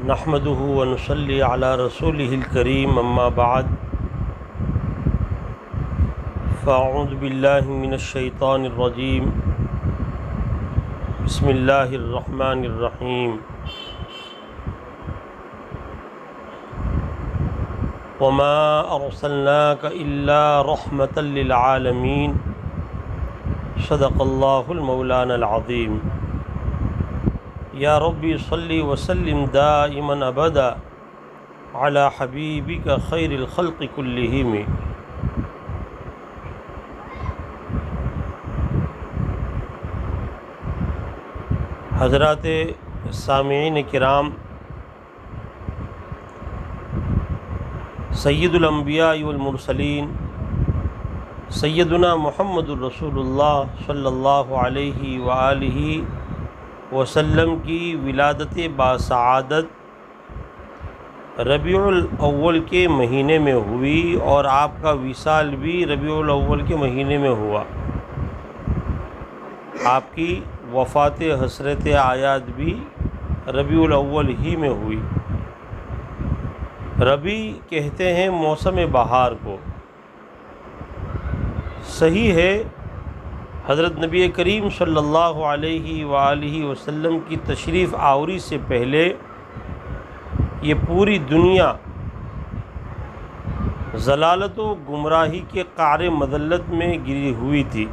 نحمده ونصلي على رسوله الكريم اما بعد فاعوذ بالله من الشيطان الرجيم بسم الله الرحمن الرحيم وما أرسلناك إلا رحمة للعالمين صدق الله المولانا العظيم یا ربی صلی وسلم دائما ابدا علی حبیبک خیر الخلق کلہم۔ حضرات سامعین کرام، سید الانبیاء والمرسلین سیدنا محمد الرسول اللہ صلی اللہ علیہ وآلہ وسلم کی ولادت باسعادت ربیع الاول کے مہینے میں ہوئی اور آپ کا وصال بھی ربیع الاول کے مہینے میں ہوا۔ آپ کی وفات حسرت آیات بھی ربیع الاول ہی میں ہوئی۔ ربیع کہتے ہیں موسم بہار کو۔ صحیح ہے، حضرت نبی کریم صلی اللہ علیہ وآلہ وسلم کی تشریف آوری سے پہلے یہ پوری دنیا ضلالت و گمراہی کے قعر مذلت میں گری ہوئی تھی۔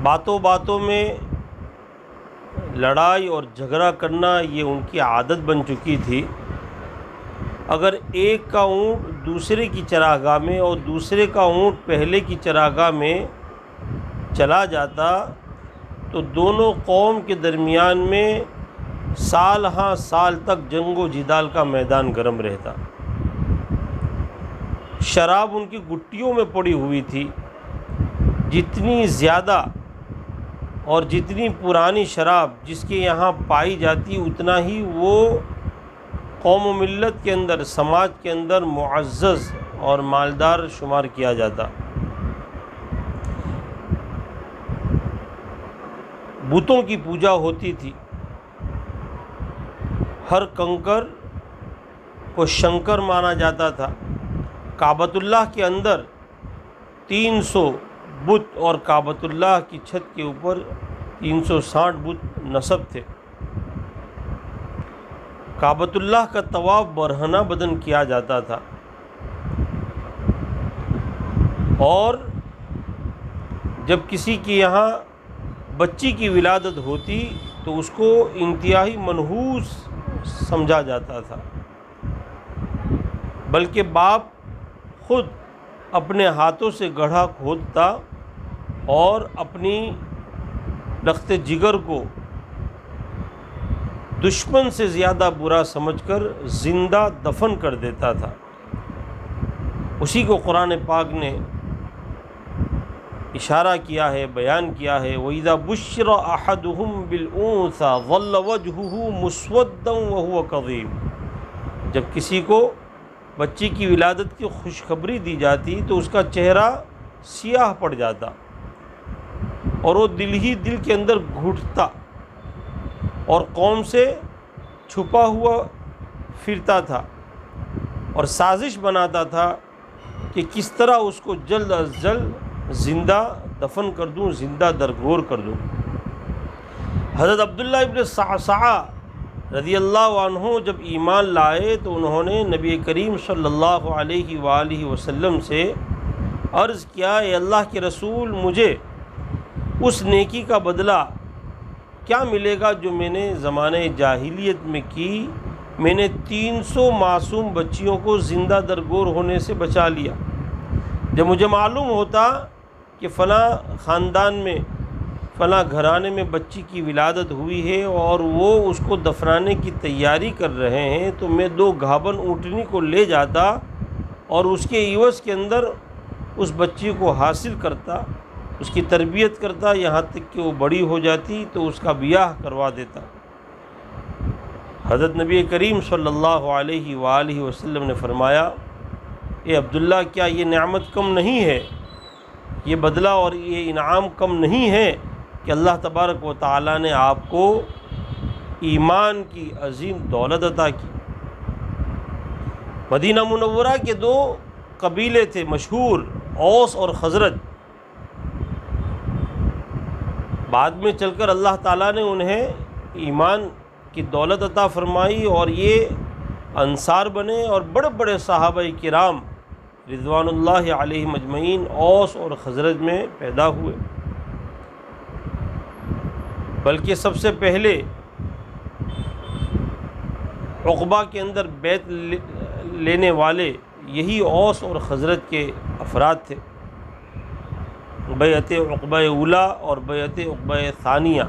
باتوں باتوں میں لڑائی اور جھگڑا کرنا یہ ان کی عادت بن چکی تھی۔ اگر ایک کا اونٹ دوسرے کی چراگاہ میں اور دوسرے کا اونٹ پہلے کی چراگاہ میں چلا جاتا تو دونوں قوم کے درمیان میں سال ہاں سال تک جنگ و جدال کا میدان گرم رہتا۔ شراب ان کی گٹیوں میں پڑی ہوئی تھی۔ جتنی زیادہ اور جتنی پرانی شراب جس کے یہاں پائی جاتی اتنا ہی وہ قوم و ملت کے اندر، سماج کے اندر معزز اور مالدار شمار کیا جاتا۔ بتوں کی پوجا ہوتی تھی۔ ہر کنکر کو شنکر مانا جاتا تھا۔ کعبۃ اللہ کے اندر 300 بت اور کعبۃ اللہ کی چھت کے اوپر 360 بت نصب تھے۔ کعبۃ اللہ کا طواف برہنہ بدن کیا جاتا تھا اور جب کسی کے یہاں بچی کی ولادت ہوتی تو اس کو انتہائی منحوس سمجھا جاتا تھا، بلکہ باپ خود اپنے ہاتھوں سے گڑھا کھودتا اور اپنی لخت جگر کو دشمن سے زیادہ برا سمجھ کر زندہ دفن کر دیتا تھا۔ اسی کو قرآن پاک نے اشارہ کیا ہے، بیان کیا ہے، وَإِذَا بُشِّرَ أَحَدُهُمْ بِالْأُنثَىٰ ظَلَّ وَجْهُهُ مُسْوَدًّا وَهُوَ كَظِيمٌ۔ جب کسی کو بچی کی ولادت کی خوشخبری دی جاتی تو اس کا چہرہ سیاہ پڑ جاتا اور وہ دل ہی دل کے اندر گھٹتا اور قوم سے چھپا ہوا پھرتا تھا اور سازش بناتا تھا کہ کس طرح اس کو جلد از جلد زندہ دفن کر دوں، زندہ درگور کر دوں۔ حضرت عبداللہ ابن صعصعہ رضی اللہ عنہ جب ایمان لائے تو انہوں نے نبی کریم صلی اللہ علیہ وآلہ وسلم سے عرض کیا، اے اللہ کے رسول، مجھے اس نیکی کا بدلہ کیا ملے گا جو میں نے زمانے جاہلیت میں کی؟ میں نے 300 معصوم بچیوں کو زندہ درگور ہونے سے بچا لیا۔ جب مجھے معلوم ہوتا کہ فلاں خاندان میں، فلاں گھرانے میں بچی کی ولادت ہوئی ہے اور وہ اس کو دفنانے کی تیاری کر رہے ہیں تو میں 2 گھابن اونٹنی کو لے جاتا اور اس کے عوض کے اندر اس بچی کو حاصل کرتا، اس کی تربیت کرتا یہاں تک کہ وہ بڑی ہو جاتی تو اس کا بیاہ کروا دیتا۔ حضرت نبی کریم صلی اللہ علیہ وآلہ وسلم نے فرمایا، اے عبداللہ، کیا یہ نعمت کم نہیں ہے، یہ بدلہ اور یہ انعام کم نہیں ہے کہ اللہ تبارک و تعالیٰ نے آپ کو ایمان کی عظیم دولت عطا کی۔ مدینہ منورہ کے دو قبیلے تھے مشہور، اوس اور خزرج، بعد میں چل کر اللہ تعالیٰ نے انہیں ایمان کی دولت عطا فرمائی اور یہ انصار بنے، اور بڑے بڑے صحابہ کرام رضوان اللہ علیہم اجمعین اوس اور خزرج میں پیدا ہوئے۔ بلکہ سب سے پہلے عقبہ کے اندر بیعت لینے والے یہی اوس اور خزرج کے افراد تھے، بیعت عقبہ اولیٰ اور بیعت عقبہ ثانیہ۔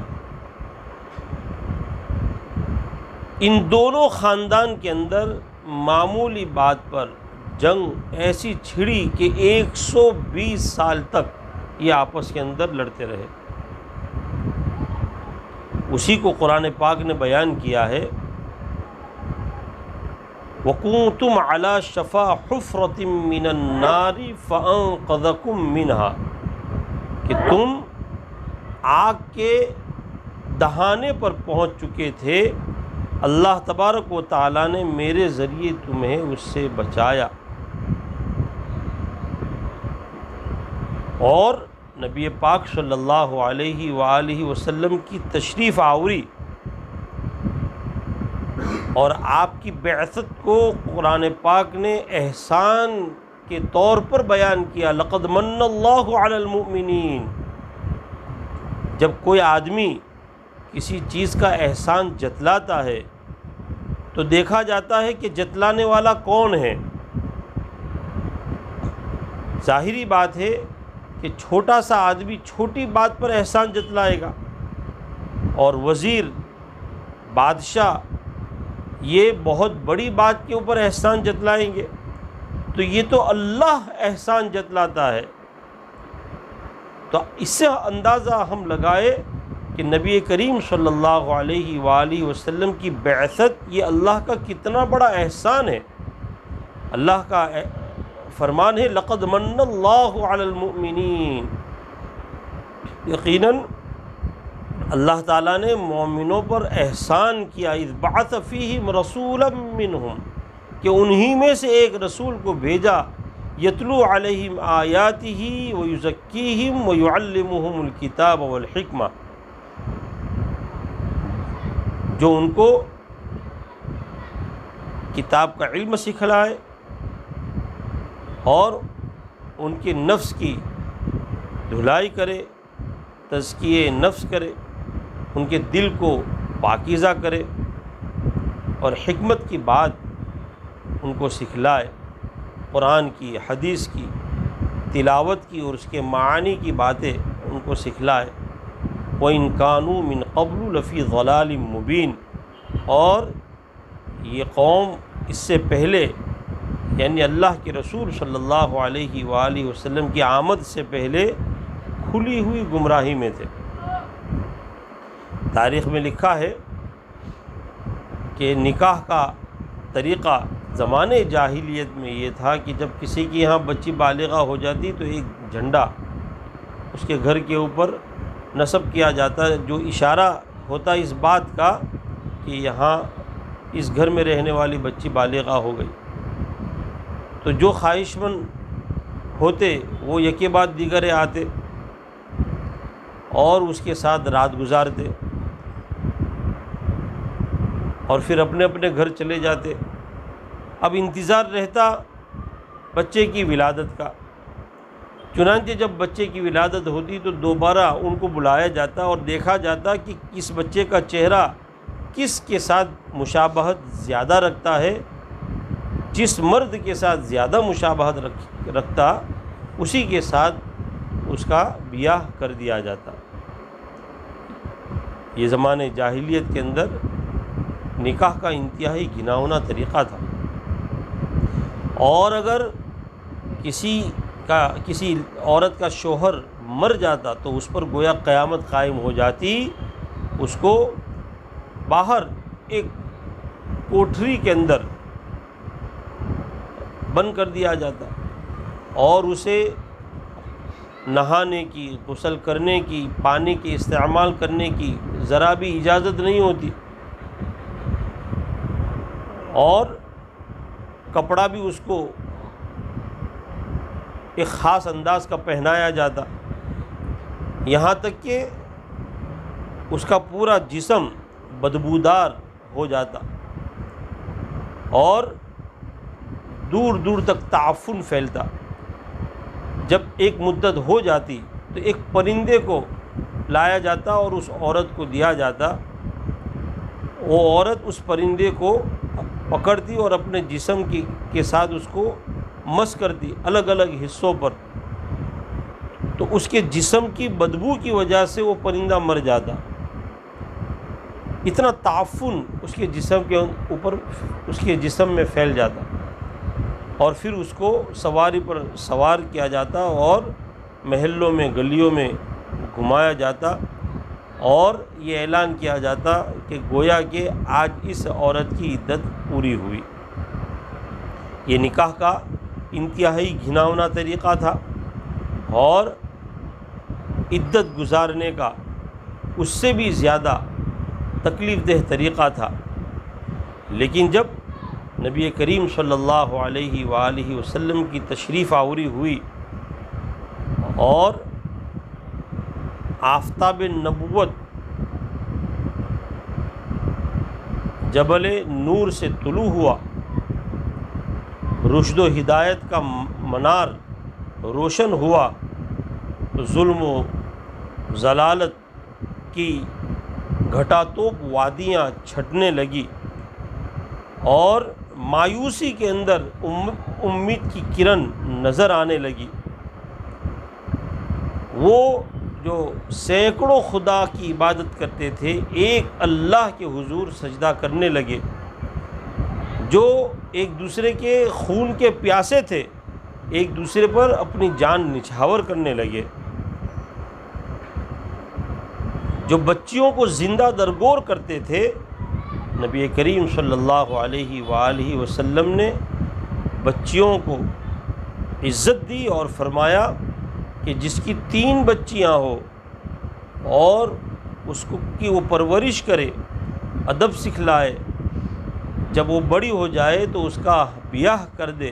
ان دونوں خاندان کے اندر معمولی بات پر جنگ ایسی چھڑی کہ 120 سال تک یہ آپس کے اندر لڑتے رہے۔ اسی کو قرآن پاک نے بیان کیا ہے، وَكُنْتُمْ عَلَى شَفَا حُفْرَةٍ مِّنَ النَّارِ فَأَنْقَذَكُم مِّنْهَا، کہ تم آگ کے دہانے پر پہنچ چکے تھے، اللہ تبارک و تعالیٰ نے میرے ذریعے تمہیں اس سے بچایا۔ اور نبی پاک صلی اللہ علیہ وآلہ وسلم کی تشریف آوری اور آپ کی بعثت کو قرآن پاک نے احسان کے طور پر بیان کیا، لقد من اللہ علی المؤمنین۔ جب کوئی آدمی کسی چیز کا احسان جتلاتا ہے تو دیکھا جاتا ہے کہ جتلانے والا کون ہے۔ ظاہری بات ہے کہ چھوٹا سا آدمی چھوٹی بات پر احسان جتلائے گا، اور وزیر، بادشاہ یہ بہت بڑی بات کے اوپر احسان جتلائیں گے۔ تو یہ تو اللہ احسان جتلاتا ہے۔ تو اس سے اندازہ ہم لگائے کہ نبی کریم صلی اللہ علیہ وآلہ وسلم کی بعثت یہ اللہ کا کتنا بڑا احسان ہے۔ اللہ کا فرمان ہے، لقد من اللہ علی المؤمنین۔ یقیناً اللہ تعالیٰ نے مومنوں پر احسان کیا، اذ بعث فیہم رسولا منہم، کہ انہی میں سے ایک رسول کو بھیجا، یتلو علیہم آیاتہ ویزکیہم ویعلمہم الکتاب والحکمہ، جو ان کو کتاب کا علم سکھلائے اور ان کے نفس کی دھلائی کرے، تزکیہ نفس کرے، ان کے دل کو پاکیزہ کرے، اور حکمت کی بات ان کو سکھلائے، قرآن کی، حدیث کی، تلاوت کی اور اس کے معانی کی باتیں ان کو سکھلائے۔ وَإِن كَانُوا مِن قَبْلُ لَفِي ضَلَالٍ مُبِينٍ، اور یہ قوم اس سے پہلے، یعنی اللہ کے رسول صلی اللہ علیہ وآلہ وسلم کی آمد سے پہلے کھلی ہوئی گمراہی میں تھے۔ تاریخ میں لکھا ہے کہ نکاح کا طریقہ زمانے جاہلیت میں یہ تھا کہ جب کسی کی یہاں بچی بالغہ ہو جاتی تو ایک جھنڈا اس کے گھر کے اوپر نصب کیا جاتا، جو اشارہ ہوتا اس بات کا کہ یہاں اس گھر میں رہنے والی بچی بالغہ ہو گئی۔ تو جو خواہش مند ہوتے وہ یکے بعد دیگرے آتے اور اس کے ساتھ رات گزارتے، اور پھر اپنے اپنے گھر چلے جاتے۔ اب انتظار رہتا بچے کی ولادت کا، چنانچہ جب بچے کی ولادت ہوتی تو دوبارہ ان کو بلایا جاتا اور دیکھا جاتا کہ اس بچے کا چہرہ کس کے ساتھ مشابہت زیادہ رکھتا ہے۔ جس مرد کے ساتھ زیادہ مشابہت رکھتا اسی کے ساتھ اس کا بیاہ کر دیا جاتا۔ یہ زمانے جاہلیت کے اندر نکاح کا انتہائی گھناؤنا طریقہ تھا، اور اگر کسی عورت کا شوہر مر جاتا تو اس پر گویا قیامت قائم ہو جاتی۔ اس کو باہر ایک کوٹھری کے اندر بند کر دیا جاتا، اور اسے نہانے کی، غسل کرنے کی، پانی کے استعمال کرنے کی ذرا بھی اجازت نہیں ہوتی۔ اور کپڑا بھی اس کو ایک خاص انداز کا پہنایا جاتا، یہاں تک کہ اس کا پورا جسم بدبودار ہو جاتا اور دور دور تک تعفن پھیلتا۔ جب ایک مدت ہو جاتی تو ایک پرندے کو لایا جاتا اور اس عورت کو دیا جاتا، وہ عورت اس پرندے کو پکڑتی اور اپنے جسم کے ساتھ اس کو مس کرتی الگ الگ حصوں پر، تو اس کے جسم کی بدبو کی وجہ سے وہ پرندہ مر جاتا۔ اتنا تعفن اس کے جسم کے اوپر، اس کے جسم میں پھیل جاتا، اور پھر اس کو سواری پر سوار کیا جاتا اور محلوں میں گلیوں میں گھمایا جاتا، اور یہ اعلان کیا جاتا کہ گویا کہ آج اس عورت کی عدت پوری ہوئی۔ یہ نکاح کا انتہائی گھناؤنا طریقہ تھا اور عدت گزارنے کا اس سے بھی زیادہ تکلیف دہ طریقہ تھا۔ لیکن جب نبی کریم صلی اللہ علیہ وآلہ وسلم کی تشریف آوری ہوئی اور آفتاب نبوت جبل نور سے طلوع ہوا، رشد و ہدایت کا منار روشن ہوا، ظلم و ضلالت کی گھٹاتوپ وادیاں چھٹنے لگی اور مایوسی کے اندر امید کی کرن نظر آنے لگی۔ وہ جو سینکڑوں خدا کی عبادت کرتے تھے ایک اللہ کے حضور سجدہ کرنے لگے، جو ایک دوسرے کے خون کے پیاسے تھے ایک دوسرے پر اپنی جان نچھاور کرنے لگے، جو بچیوں کو زندہ درگور کرتے تھے۔ نبی کریم صلی اللہ علیہ وآلہ وسلم نے بچیوں کو عزت دی اور فرمایا کہ جس کی 3 بچیاں ہو اور اس کو کی وہ پرورش کرے، ادب سکھلائے، جب وہ بڑی ہو جائے تو اس کا بیاہ کر دے،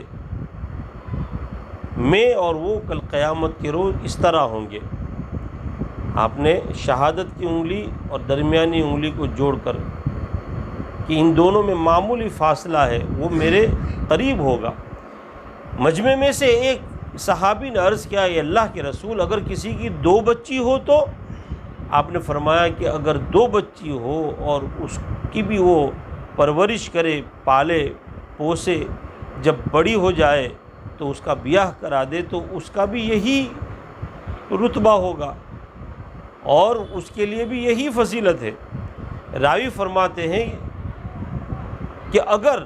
میں اور وہ کل قیامت کے روز اس طرح ہوں گے۔ آپ نے شہادت کی انگلی اور درمیانی انگلی کو جوڑ کر کہ ان دونوں میں معمولی فاصلہ ہے، وہ میرے قریب ہوگا۔ مجمع میں سے ایک صحابی نے عرض کیا، اے اللہ کے رسول، اگر کسی کی 2 بچی ہو تو؟ آپ نے فرمایا کہ اگر 2 بچی ہو اور اس کی بھی وہ پرورش کرے، پالے پوسے، جب بڑی ہو جائے تو اس کا بیاہ کرا دے تو اس کا بھی یہی رتبہ ہوگا اور اس کے لیے بھی یہی فضیلت ہے۔ راوی فرماتے ہیں کہ اگر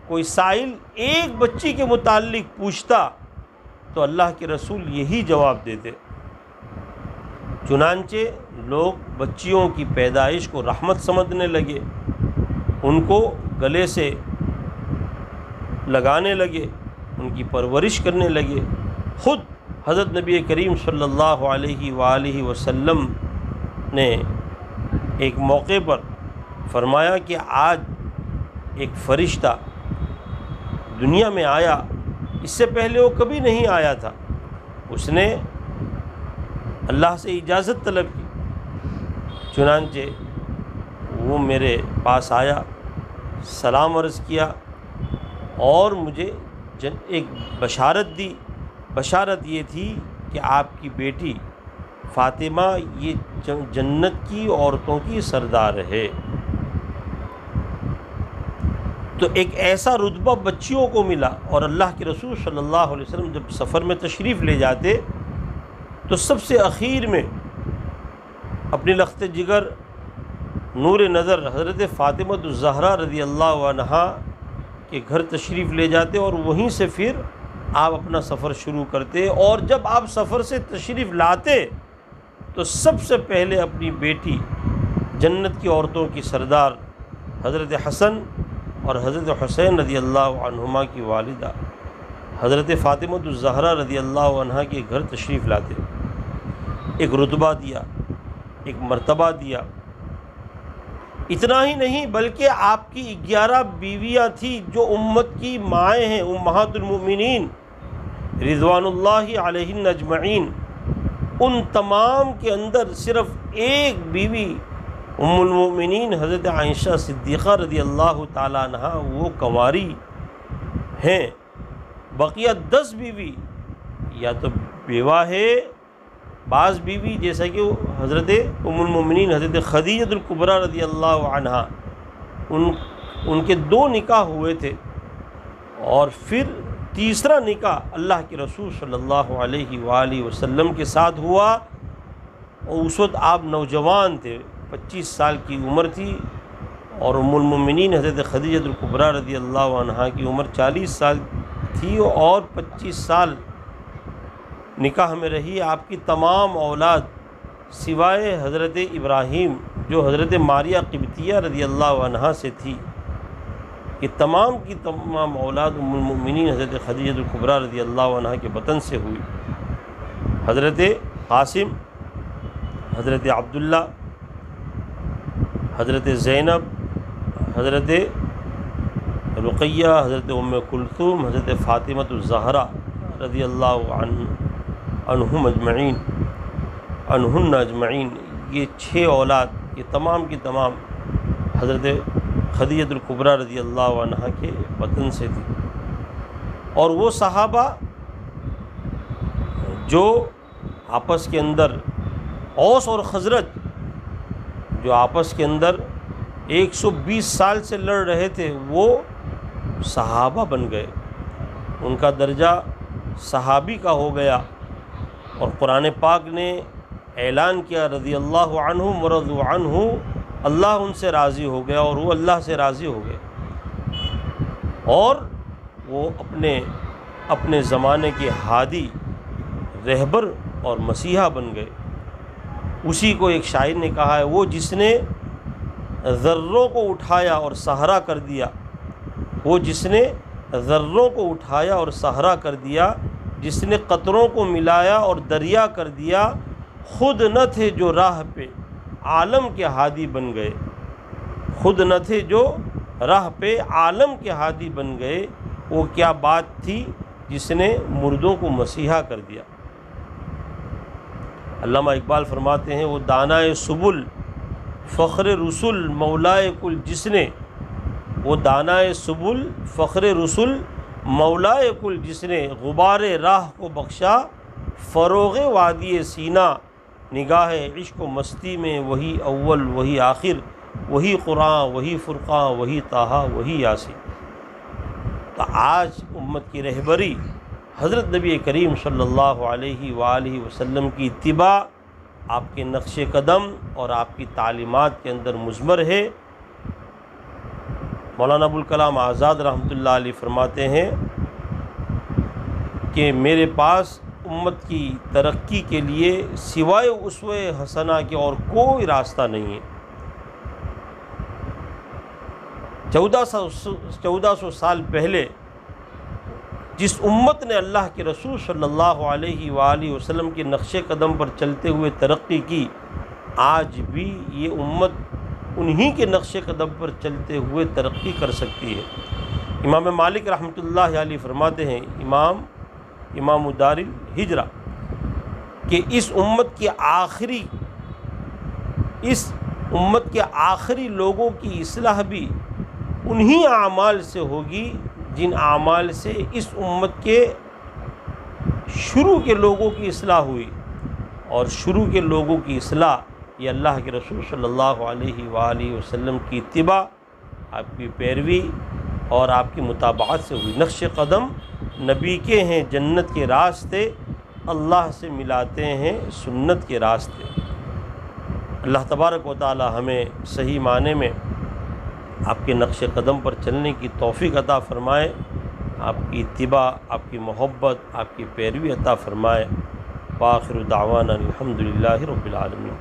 کوئی سائل ایک بچی کے متعلق پوچھتا تو اللہ کے رسول یہی جواب دیتے۔ چنانچہ لوگ بچیوں کی پیدائش کو رحمت سمجھنے لگے، ان کو گلے سے لگانے لگے، ان کی پرورش کرنے لگے۔ خود حضرت نبی کریم صلی اللہ علیہ وآلہ وسلم نے ایک موقع پر فرمایا کہ آج ایک فرشتہ دنیا میں آیا، اس سے پہلے وہ کبھی نہیں آیا تھا، اس نے اللہ سے اجازت طلب کی، چنانچہ وہ میرے پاس آیا، سلام عرض کیا اور مجھے ایک بشارت دی۔ بشارت یہ تھی کہ آپ کی بیٹی فاطمہ یہ جنت کی عورتوں کی سردار ہے۔ تو ایک ایسا رتبہ بچیوں کو ملا، اور اللہ کے رسول صلی اللہ علیہ وسلم جب سفر میں تشریف لے جاتے تو سب سے اخیر میں اپنی لخت جگر نور نظر حضرت فاطمہ الزہرا رضی اللہ عنہا کے گھر تشریف لے جاتے اور وہیں سے پھر آپ اپنا سفر شروع کرتے، اور جب آپ سفر سے تشریف لاتے تو سب سے پہلے اپنی بیٹی جنت کی عورتوں کی سردار حضرت حسن اور حضرت حسین رضی اللہ عنہما کی والدہ حضرت فاطمہ الزہرا رضی اللہ عنہا کے گھر تشریف لاتے، ایک رتبہ دیا، ایک مرتبہ دیا، اتنا ہی نہیں بلکہ آپ کی 11 بیویاں تھیں جو امت کی مائیں ہیں، امہات المؤمنین رضوان اللہ علیہن اجمعین، ان تمام کے اندر صرف ایک بیوی ام المؤمنین حضرت عائشہ صدیقہ رضی اللہ تعالیٰ عنہ وہ کنواری ہیں، بقیہ 10 بیوی یا تو بیوہ ہے، بعض بیوی جیسا کہ حضرت ام المؤمنین حضرت خدیجہ الکبریٰ رضی اللہ عنہا ان کے 2 نکاح ہوئے تھے، اور پھر تیسرا نکاح اللہ کے رسول صلی اللہ علیہ وآلہ وسلم کے ساتھ ہوا، اور اس وقت آپ نوجوان تھے، 25 سال کی عمر تھی، اور ام المؤمنین حضرت خدیجہ الکبریٰ رضی اللہ عنہا کی عمر 40 سال تھی، اور 25 سال نکاح میں رہی۔ آپ کی تمام اولاد سوائے حضرت ابراہیم جو حضرت ماریہ قبطیہ رضی اللہ عنہا سے تھی، یہ تمام کی تمام اولاد ام المؤمنین حضرت خدیجہ الکبریٰ رضی اللہ عنہا کے بطن سے ہوئی۔ حضرت قاسم، حضرت عبداللہ، حضرت زینب، حضرت رقیہ، حضرت ام کلثوم، حضرت فاطمہ الزہرا رضی اللہ عنہن اجمعین، یہ 6 اولاد یہ تمام کی تمام حضرت خدیجہ الکبریٰ رضی اللہ عنہا کے وطن سے تھی۔ اور وہ صحابہ جو آپس کے اندر اوس اور خزرج جو آپس کے اندر 120 سال سے لڑ رہے تھے، وہ صحابہ بن گئے، ان کا درجہ صحابی کا ہو گیا، اور قرآن پاک نے اعلان کیا رضی اللہ عنہم ورضوا عنہ، اللہ ان سے راضی ہو گیا اور وہ اللہ سے راضی ہو گئے، اور وہ اپنے زمانے کے ہادی، رہبر اور مسیحا بن گئے۔ اسی کو ایک شاعر نے کہا ہے، وہ جس نے ذروں کو اٹھایا اور صحرا کر دیا، وہ جس نے ذروں کو اٹھایا اور صحرا کر دیا، جس نے قطروں کو ملایا اور دریا کر دیا، خود نہ تھے جو راہ پہ عالم کے ہادی بن گئے، خود نہ تھے جو راہ پہ عالم کے ہادی بن گئے، وہ کیا بات تھی جس نے مردوں کو مسیحا کر دیا۔ علامہ اقبال فرماتے ہیں، وہ دانائے سبل فخر رسول مولائے کل جس نے، وہ دانائے سبل فخر رسول مولائے کل جس نے، غبار راہ کو بخشا فروغ وادی سینہ، نگاہ عشق و مستی میں وہی اول وہی آخر، وہی قرآن وہی فرقان وہی طٰہٰ وہی یاسین۔ تو آج امت کی رہبری حضرت نبی کریم صلی اللہ علیہ وآلہ وسلم کی اتباع، آپ کے نقش قدم اور آپ کی تعلیمات کے اندر مضمر ہے۔ مولانا ابوالکلام آزاد رحمۃ اللہ علیہ فرماتے ہیں کہ میرے پاس امت کی ترقی کے لیے سوائے اسوہ حسنہ کے اور کوئی راستہ نہیں ہے۔ 1400 سال پہلے جس امت نے اللہ کے رسول صلی اللہ علیہ وآلہ وسلم کے نقش قدم پر چلتے ہوئے ترقی کی، آج بھی یہ امت انہی کے نقش قدم پر چلتے ہوئے ترقی کر سکتی ہے۔ امام مالک رحمۃ اللہ علیہ فرماتے ہیں، امام دار الہجرہ، کہ اس امت کے آخری لوگوں کی اصلاح بھی انہی اعمال سے ہوگی جن اعمال سے اس امت کے شروع کے لوگوں کی اصلاح ہوئی، اور شروع کے لوگوں کی اصلاح یہ اللہ کے رسول صلی اللہ علیہ وآلہ وسلم کی اتباع، آپ کی پیروی اور آپ کی متابعت سے ہوئی۔ نقش قدم نبی کے ہیں جنت کے راستے، اللہ سے ملاتے ہیں سنت کے راستے۔ اللہ تبارک و تعالی ہمیں صحیح معنی میں آپ کے نقش قدم پر چلنے کی توفیق عطا فرمائے، آپ کی اتباع، آپ کی محبت، آپ کی پیروی عطا فرمائے۔ وآخر دعوانا الحمدللہ رب العالمین۔